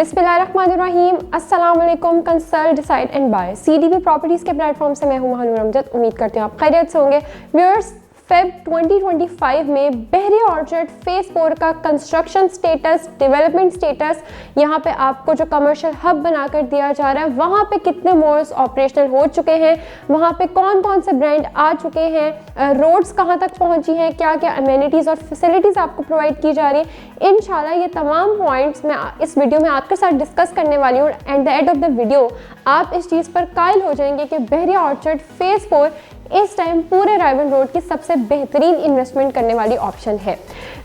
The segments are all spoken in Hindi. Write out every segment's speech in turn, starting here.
बिस्मिल्लाहिर्रहमानिर्रहीम, अस्सलाम वालेकुम। Consult, decide and buy CDB properties के प्लेटफॉर्म से मैं हूं महानूर अमजद। उम्मीद करती हूँ आप खैरियत से होंगे। व्यूअर्स, फेब 2025 में बहरी ऑर्चर्ड फेज़ 4 का कंस्ट्रक्शन स्टेटस, डेवलपमेंट स्टेटस, यहाँ पे आपको जो कमर्शियल हब बनाकर दिया जा रहा है वहाँ पे कितने मॉल्स ऑपरेशनल हो चुके हैं, वहाँ पे कौन कौन से ब्रांड आ चुके हैं, रोड्स कहाँ तक पहुँची हैं, क्या क्या अमेनिटीज़ और फैसिलिटीज़ आपको प्रोवाइड की जा रही है। इंशाल्लाह ये तमाम पॉइंट्स मैं इस वीडियो में आपके साथ डिस्कस करने वाली हूँ। At the end of the video आप इस चीज़ पर कायल हो जाएंगे कि बहरी ऑर्चर्ड फेज़ 4 इस टाइम पूरे रायवन रोड की सबसे बेहतरीन इन्वेस्टमेंट करने वाली ऑप्शन है।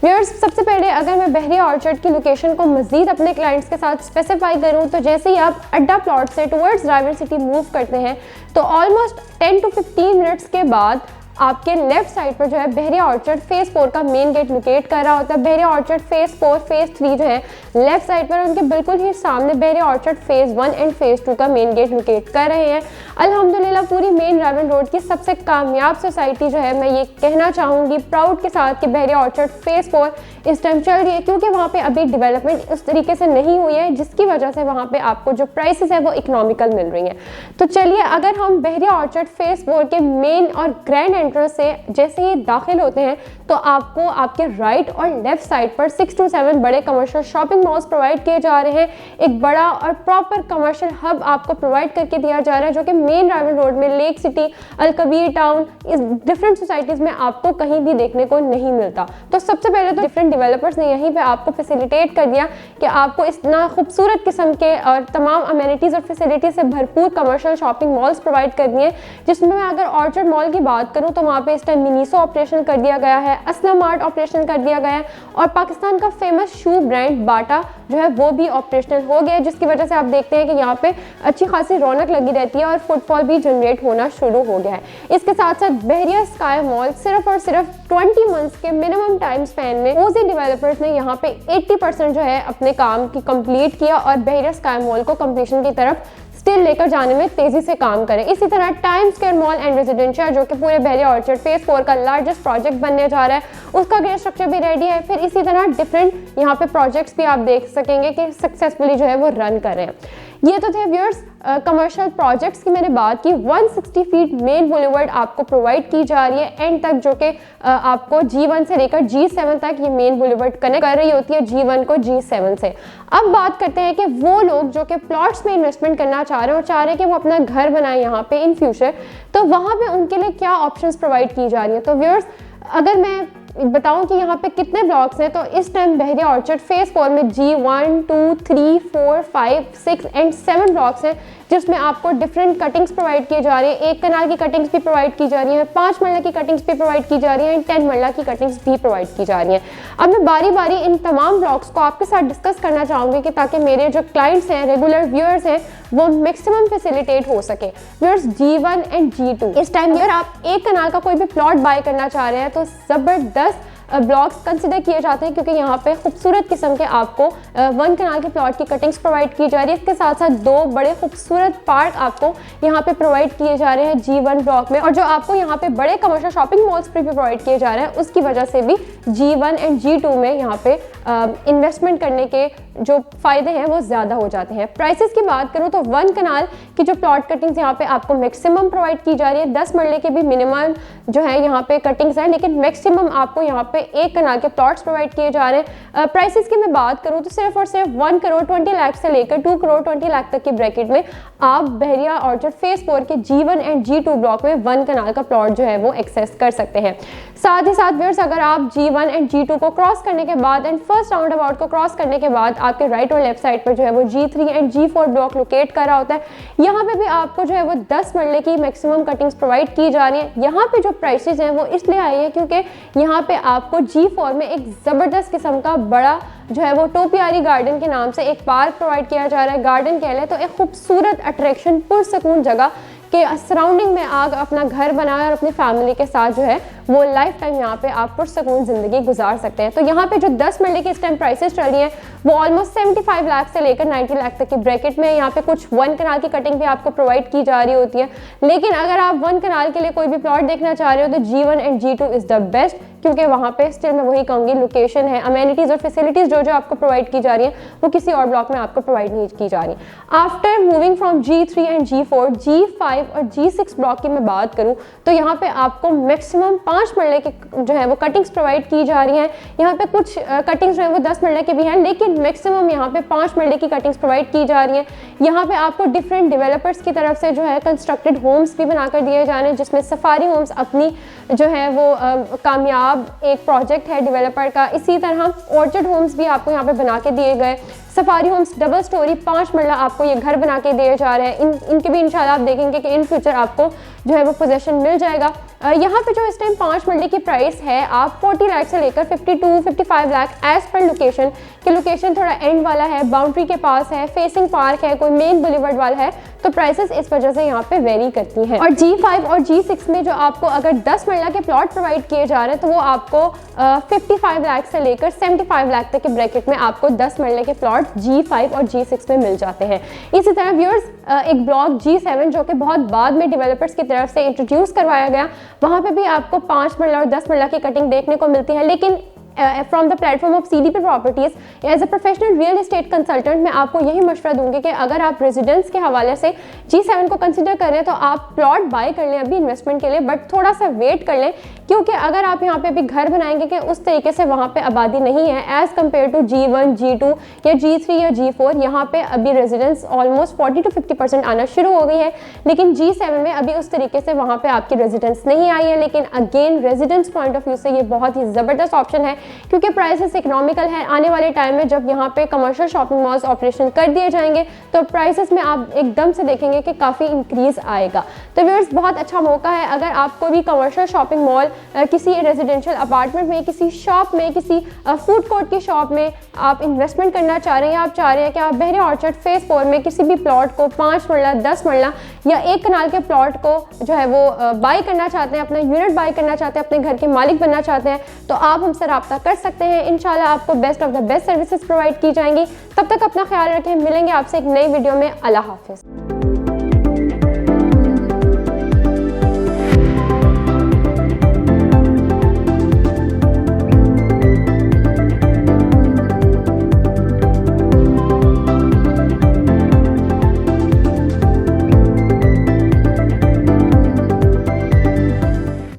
व्यूअर्स, सबसे पहले अगर मैं बहरी ऑर्चर्ड की लोकेशन को मज़ीद अपने क्लाइंट्स के साथ स्पेसिफाई करूं तो जैसे ही आप अड्डा प्लॉट से टुवर्ड्स रायवन सिटी मूव करते हैं तो ऑलमोस्ट 10 to 15 मिनट्स के बाद आपके लेफ्ट साइड पर जो है बहरी ऑर्चर्ड फेज़ 4 का मेन गेट लोकेट कर रहा होता है। बहरी ऑर्चर्ड फेज़ 4, फेज़ 3 जो है लेफ्ट साइड पर, उनके बिल्कुल ही सामने बहरी ऑर्चर्ड फेज़ 1 एंड फेज़ 2 का मेन गेट लोकेट कर रहे हैं। अल्हम्दुलिल्लाह पूरी मेन रायवन रोड की सबसे कामयाब सोसाइटी जो है, मैं ये कहना चाहूँगी प्राउड के साथ कि बहरी ऑर्चर्ड फेज़ 4 इस टाइम चल रही है, क्योंकि वहाँ पे अभी डेवलपमेंट उस तरीके से नहीं हुई है जिसकी वजह से वहाँ पे आपको जो प्राइसेस है वो इकोनॉमिकल मिल रही हैं। तो चलिए, अगर हम बहरी ऑर्चर्ड फेज़ 4 के मेन और ग्रैंड एंट्रेंस से जैसे ही दाखिल होते हैं तो आपको आपके राइट और लेफ्ट साइड पर 6 to 7 बड़े कमर्शियल शॉपिंग मॉल्स प्रोवाइड किए जा रहे हैं। एक बड़ा और प्रॉपर कमर्शियल हब आपको प्रोवाइड करके दिया जा रहा है जो कि मेन रायवन रोड में लेक सिटी, अल-कबीर टाउन, इस डिफरेंट सोसाइटीज़ में आपको कहीं भी देखने को नहीं मिलता। तो सबसे पहले तो डिफरेंट डेवलपर्स ने यहीं पे आपको फैसिलिटेट कर दिया कि आपको इतना खूबसूरत किस्म के और तमाम अमेनिटीज़ और फैसिलिटीज से भरपूर कमर्शियल शॉपिंग मॉल्स प्रोवाइड कर दिए, जिसमें मैं अगर ऑर्चर्ड मॉल की बात करूँ तो वहाँ पे इस टाइम मिनीसो ऑपरेशन कर दिया गया है, असलम मार्ट ऑपरेशन कर दिया गया है और पाकिस्तान का फेमस शू ब्रांड बाटा जो है वो भी ऑपरेशनल हो गया है, जिसकी वजह से आप देखते हैं कि यहाँ पे अच्छी खासी रौनक लगी रहती है और फुटफॉल भी जनरेट होना शुरू हो गया है। इसके साथ साथ बहरिया स्काई मॉल सिर्फ और सिर्फ 20 मंथ्स के मिनिमम टाइम स्पैन में ओजी डेवलपर्स ने यहाँ पे 80% जो है अपने काम की कंप्लीट किया और बहरिया स्काई मॉल को कंप्लीशन की तरफ स्टिल लेकर जाने में तेजी से काम करें। इसी तरह time square mall and residential जो कि पूरे बहरी ऑर्चर्ड फेज़ 4 का लार्जेस्ट प्रोजेक्ट बनने जा रहा है, उसका गेट स्ट्रक्चर भी रेडी है। फिर इसी तरह डिफरेंट यहाँ पे प्रोजेक्ट्स भी आप देख सकेंगे कि सक्सेसफुली जो है वो रन कर रहे हैं। ये तो थे व्यूअर्स कमर्शियल प्रोजेक्ट्स की मैंने बात की। 160 फीट मेन बुलेवर्ड आपको प्रोवाइड की जा रही है एंड तक, जो कि आपको G1 से लेकर G7 तक ये मेन बुलेवर्ड कनेक्ट कर रही होती है G1 को G7 से। अब बात करते हैं कि वो लोग जो कि प्लॉट्स में इन्वेस्टमेंट करना चाह रहे हैं और चाह रहे हैं कि वो अपना घर बनाए यहाँ पे इन फ्यूचर, तो वहाँ पे उनके लिए क्या ऑप्शंस प्रोवाइड की जा रही है। तो व्यूअर्स, अगर मैं बताऊं कि यहाँ पे कितने ब्लॉक्स हैं तो इस टाइम बहरिया ऑर्चर्ड फेज़ 4 में G1, 2, 3, 4, 5, 6 एंड 7 ब्लॉक्स हैं, जिसमें आपको डिफरेंट कटिंग्स प्रोवाइड की जा रही है। 1 कनाल की कटिंग्स भी प्रोवाइड की जा रही है, 5 मरला की कटिंग्स भी प्रोवाइड की जा रही है एंड 10 मरला की कटिंग्स भी प्रोवाइड की जा रही हैं। अब मैं बारी बारी इन तमाम ब्लॉक्स को आपके साथ डिस्कस करना चाहूँगी कि ताकि मेरे जो क्लाइंट्स हैं, रेगुलर व्यूअर्स हैं, वो मैक्सिमम फैसिलिटेट हो सके। व्यूअर्स, G1 एंड G2 इस टाइम अगर आप 1 कनाल का कोई भी प्लॉट बाय करना चाह रहे हैं तो ज़बरदस्त ब्लॉक्स कंसिडर किए जाते हैं, क्योंकि यहाँ पे खूबसूरत किस्म के आपको 1 कनाल के प्लॉट की कटिंग्स प्रोवाइड की जा रही है। इसके साथ साथ 2 बड़े खूबसूरत पार्क आपको यहाँ पे प्रोवाइड किए जा रहे हैं G1 ब्लॉक में, और जो आपको यहाँ पे बड़े कमर्शियल शॉपिंग मॉल्स पर भी प्रोवाइड किए जा रहे हैं, उसकी वजह से भी G1 एंड G2 में यहाँ पे इन्वेस्टमेंट करने के जो फ़ायदे हैं वो ज़्यादा हो जाते हैं। प्राइसेस की बात करूँ तो 1 कनाल की जो प्लॉट कटिंग्स यहाँ पे आपको मैक्सिमम प्रोवाइड की जा रही है, 10 मरले के भी मिनिमम जो है यहाँ पे कटिंग्स हैं, लेकिन मैक्सिमम आपको यहाँ पे 1 कनाल के प्लॉट्स प्रोवाइड किए जा रहे हैं। प्राइसेस की मैं बात करूँ तो सिर्फ और सिर्फ 1 करोड़ 20 लाख से लेकर 2 करोड़ 20 लाख तक की ब्रैकेट में आप बहरिया ऑर्चर्ड फेज़ 4 के G1 एंड G2 ब्लॉक में 1 कनाल का प्लॉट जो है वो एक्सेस कर सकते हैं। साथ ही साथ व्यूअर्स, अगर आप G1 एंड G2 को क्रॉस करने के बाद एंड फर्स्ट राउंड अबाउट को क्रॉस करने के बाद आपके राइट और लेफ्ट साइड पर जो है वो G3 and G4 block locate कर रहा होता है, यहाँ पे भी आपको जो है वो 10 मरले की मैक्सिमम कटिंग्स प्रोवाइड की जा रही हैं। यहाँ पे जो प्राइसेस हैं वो इसलिए आई है क्योंकि यहाँ पे आपको G4 में एक ज़बरदस्त किस्म का बड़ा जो है वो टोपियारी गार्डन के नाम से एक पार्क प्रोवाइड किया जा रहा है। गार्डन कह लें तो एक खूबसूरत अट्रैक्शन, पुरसकून जगह के सराउंडिंग में आप अपना घर बनाए और अपनी फैमिली के साथ जो है वो लाइफ टाइम यहाँ पे आप पुरसकून ज़िंदगी गुजार सकते हैं। तो यहाँ पे जो 10 मरले की इस टाइम प्राइसेस चल रही हैं वो ऑलमोस्ट 75 लाख से लेकर 90 लाख तक की ब्रैकेट में। यहाँ पे कुछ 1 कनाल की कटिंग भी आपको प्रोवाइड की जा रही होती है, लेकिन अगर आप 1 कनाल के लिए कोई भी प्लॉट देखना चाह रहे हो तो G1 and G2 is the best, क्योंकि वहाँ पे स्टिल मैं वही कहूँगी लोकेशन है, अमेनिटीज़ और फैसिलिटीज़ जो आपको प्रोवाइड की जा रही हैं वो किसी और ब्लॉक में आपको प्रोवाइड नहीं की जा रही। After moving from G3 and G4, G5 और G6 ब्लॉक की मैं बात करूँ तो यहाँ पे आपको मैक्सिमम 5 मरले के जो है वो कटिंग्स प्रोवाइड की जा रही हैं। यहाँ पे कुछ कटिंग्स जो है वो 10 मरले के भी हैं, लेकिन मैक्सिमम यहाँ पे 5 मरले की कटिंग्स प्रोवाइड की जा रही हैं। यहाँ पे आपको डिफरेंट डेवलपर्स की तरफ से जो है कंस्ट्रक्टेड होम्स भी बनाकर दिए जा रहे हैं, जिसमें सफारी होम्स अपनी जो है वो कामयाब एक प्रोजेक्ट है डेवलपर का। इसी तरह ऑर्चर्ड होम्स भी आपको यहाँ पे बना के दिए गए। सफारी होम्स डबल स्टोरी 5 मरला आपको ये घर बना के दिए जा रहे हैं। इनके भी इंशाल्लाह आप देखेंगे कि इन फ्यूचर आपको जो है वो पोजेशन मिल जाएगा। यहाँ पे जो इस टाइम 5 मरले की प्राइस है आप 40 लाख से लेकर 52-55 लाख एज पर लोकेशन कि लोकेशन थोड़ा एंड वाला है, बाउंड्री के पास है, फेसिंग पार्क है, कोई मेन बुलेवर्ड वाला है, तो प्राइसेस इस वजह से यहाँ पे वेरी करती हैं। और G5 और G6 में जो आपको अगर 10 मरला के प्लॉट प्रोवाइड किए जा रहे हैं तो वो आपको 55 लाख से लेकर 75 लाख तक के ब्रैकेट में आपको 10 मरले के प्लॉट G5 और G6 में मिल जाते हैं। इसी तरह व्यूअर्स एक ब्लॉक G7 जो कि बहुत बाद में डेवलपर्स की तरफ से इंट्रोड्यूस करवाया गया, वहाँ पे भी आपको 5 मरला और 10 मरला की कटिंग देखने को मिलती है। लेकिन from the platform of CDP properties as a professional real estate consultant मैं आपको यही मशवरा दूंगी कि अगर आप रेजिडेंस के हवाले से G7 को कंसिडर कर रहे हैं तो आप प्लॉट बाय कर लें अभी इन्वेस्टमेंट के लिए, बट थोड़ा सा वेट कर लें, क्योंकि अगर आप यहाँ पे अभी घर बनाएंगे कि उस तरीके से वहाँ पे आबादी नहीं है as compare to G1, G2 या G3 या G4। यहाँ पे अभी रेजिडेंस ऑलमोस्ट 40-50% आना शुरू हो गई है, लेकिन G7 में अभी उस तरीके से वहाँ पे आपकी रेजिडेंस नहीं आई है। लेकिन again residence point of view से ये बहुत ही ज़बरदस्त ऑप्शन है, क्योंकि प्राइसेस इकोनॉमिकल है। आने वाले टाइम में जब यहाँ पे कमर्शियल शॉपिंग मॉल्स ऑपरेशन कर दिए जाएंगे तो प्राइसेस में आप एकदम से देखेंगे कि काफ़ी इंक्रीज आएगा। तो व्यूअर्स बहुत अच्छा मौका है, अगर आपको भी कमर्शियल शॉपिंग मॉल किसी रेजिडेंशियल अपार्टमेंट में, किसी शॉप में, किसी फूड कोर्ट की शॉप में आप इन्वेस्टमेंट करना चाह रहे हैं, या आप चाह रहे हैं कि आप बहरे ऑर्चर्ड फेज 4 में किसी भी प्लॉट को 5 मरला, 10 मरला या 1 कनाल के प्लॉट को जो है वो बाई करना चाहते हैं, अपना यूनिट बाई करना चाहते हैं, अपने घर के मालिक बनना चाहते हैं, तो आप हमसे रब्ता कर सकते हैं। इंशाल्लाह आपको best of the best services provide की जाएंगी। तब तक अपना ख्याल रखें, मिलेंगे आपसे एक नई वीडियो में। अल्लाह हाफिज़।